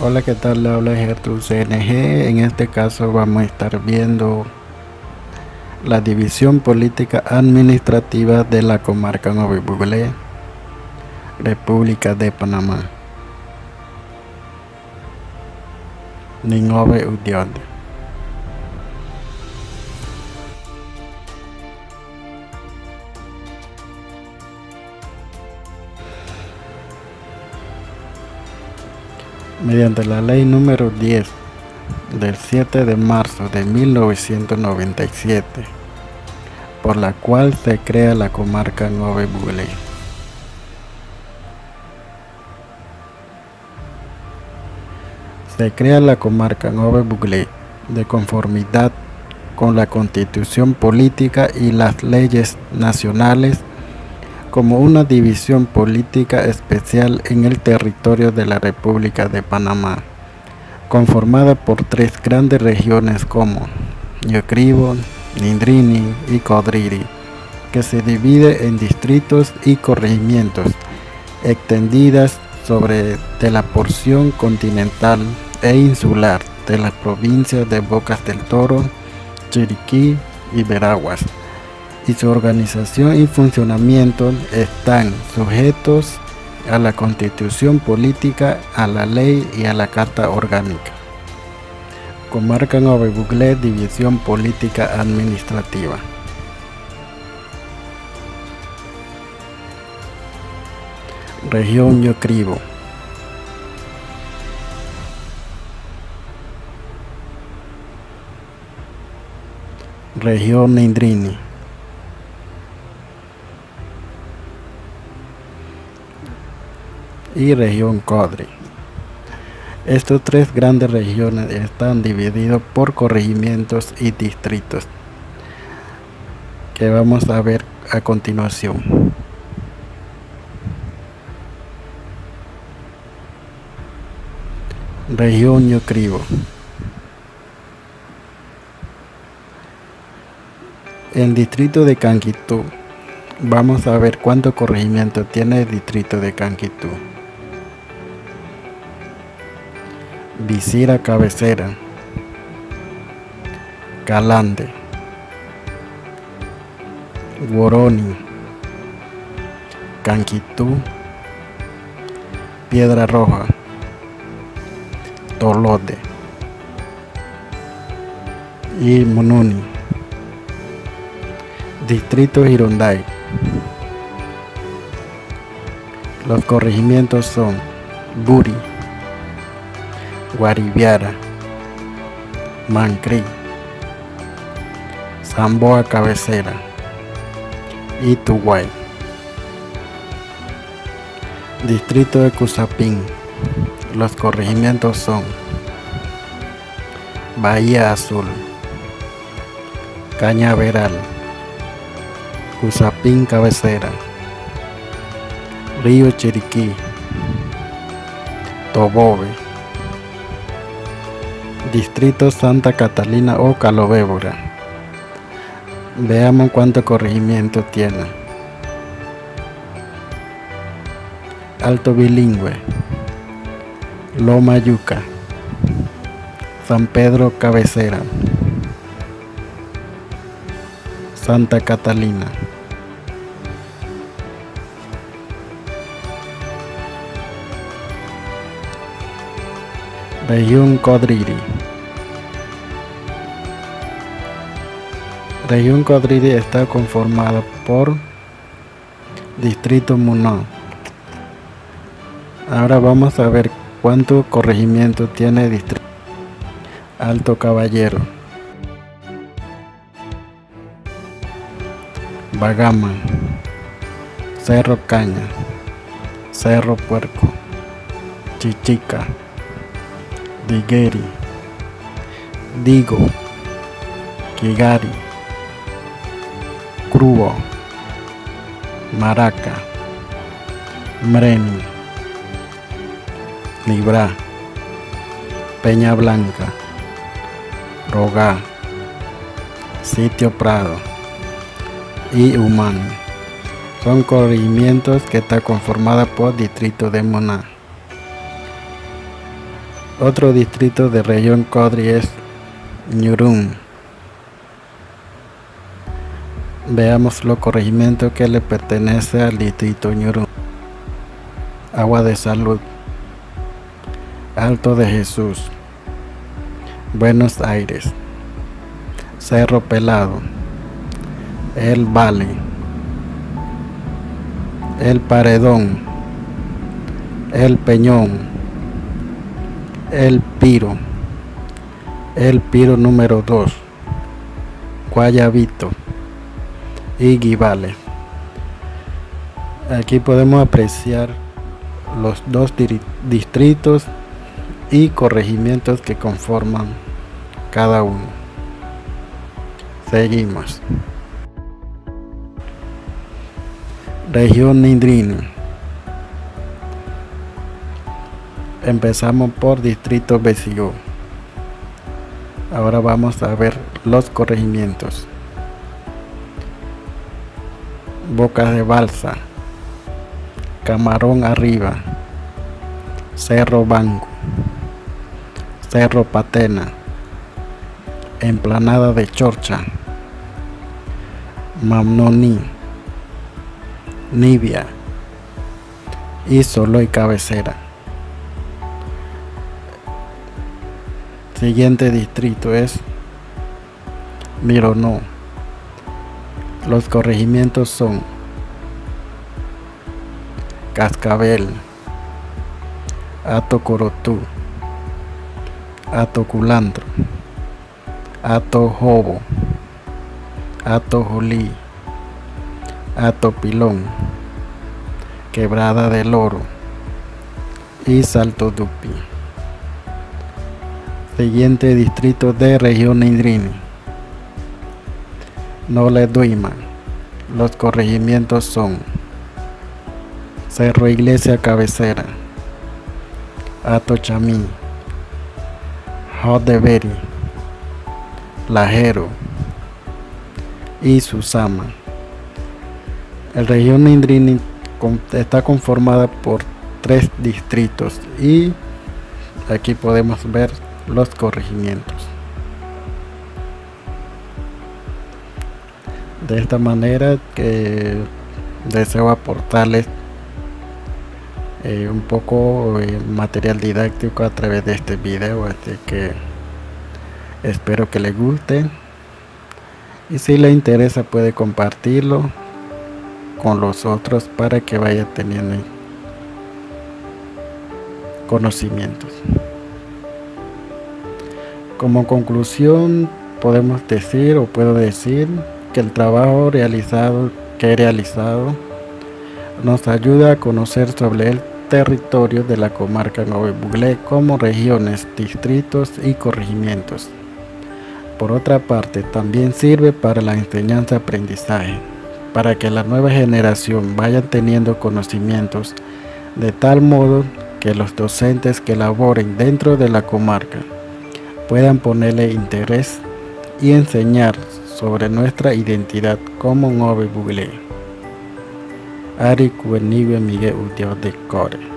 Hola, ¿qué tal? Le habla Gertrude CNG. En este caso vamos a estar viendo la división política administrativa de la comarca Nove Buglé, República de Panamá. Ninove Udiod. Mediante la ley número 10 del 7 de marzo de 1997, por la cual se crea la comarca Nove Buglé. Se crea la comarca Nove Buglé de conformidad con la Constitución política y las leyes nacionales como una división política especial en el territorio de la República de Panamá, conformada por tres grandes regiones como Yocribo, Nindrini y Codriri, que se divide en distritos y corregimientos extendidas sobre de la porción continental e insular de las provincias de Bocas del Toro, Chiriquí y Veraguas, y su organización y funcionamiento están sujetos a la Constitución política, a la ley y a la Carta Orgánica. Comarca Nove Buglé, división política administrativa. Región Yocribo. Región Nindrini. Y región Codri. Estas tres grandes regiones están divididas por corregimientos y distritos, que vamos a ver a continuación. Región Yocribo. El distrito de Canquitú. Vamos a ver cuánto corregimiento tiene el distrito de Canquitú. Visira Cabecera, Calande, Guoroni, Canquitú, Piedra Roja, Tolote y Monuni. Distrito Gironday. Los corregimientos son Buri, Guariviara, Mancrí, Zamboa Cabecera y Tuguay. Distrito de Cusapín. Los corregimientos son Bahía Azul, Cañaveral, Cusapín Cabecera, Río Chiriquí, Tobobe. Distrito Santa Catalina o Calobébora. Veamos cuánto corregimiento tiene. Alto Bilingüe, Loma Yuca, San Pedro Cabecera, Santa Catalina. Región Codriri. Región Codriri está conformada por Distrito Munó. Ahora vamos a ver cuánto corregimiento tiene Distrito Alto Caballero, Bagama, Cerro Caña, Cerro Puerco, Chichica, Digueri, Digo, Kigari, Crubo, Maraca, Mreni, Libra, Peña Blanca, Rogá, Sitio Prado y Humán. Son corregimientos que están conformados por distrito de Moná. Otro distrito de región Codri es Ñurum. Veamos los corregimientos que le pertenece al distrito Ñurum. Agua de Salud, Alto de Jesús, Buenos Aires, Cerro Pelado, El Valle, El Paredón, El Peñón, El Piro número 2, Guayabito y Guivales. Aquí podemos apreciar los dos distritos y corregimientos que conforman cada uno. Seguimos. Región Nindrini. Empezamos por distrito Besío. Ahora vamos a ver los corregimientos. Bocas de Balsa, Camarón Arriba, Cerro Banco, Cerro Patena, Emplanada de Chorcha, Mamnoní, Nibia y Soloy Cabecera. Siguiente distrito es Mironó. Los corregimientos son Cascabel, Hato Corotú, Hato Culantro, Hato Jobo, Hato Jolí, Hato Pilón, Quebrada del Oro y Salto Dupi. Siguiente distrito de región Nindrini. Nole Duima. Los corregimientos son Cerro Iglesia Cabecera, Hato Chamí, Jodeberi, Lajero y Susama. La región Nindrini está conformada por 3 distritos y aquí podemos ver los corregimientos. De esta manera que deseo aportarles un poco material didáctico a través de este video, así que espero que les guste y si les interesa puede compartirlo con los otros para que vayan teniendo conocimientos. Como conclusión podemos decir o puedo decir que el trabajo que he realizado nos ayuda a conocer sobre el territorio de la comarca Nove Buglé como regiones, distritos y corregimientos. Por otra parte, también sirve para la enseñanza-aprendizaje, para que la nueva generación vaya teniendo conocimientos de tal modo que los docentes que laboren dentro de la comarca puedan ponerle interés y enseñar sobre nuestra identidad como Nove Buglé. Ari Kueniwe Miguel Udio de Core.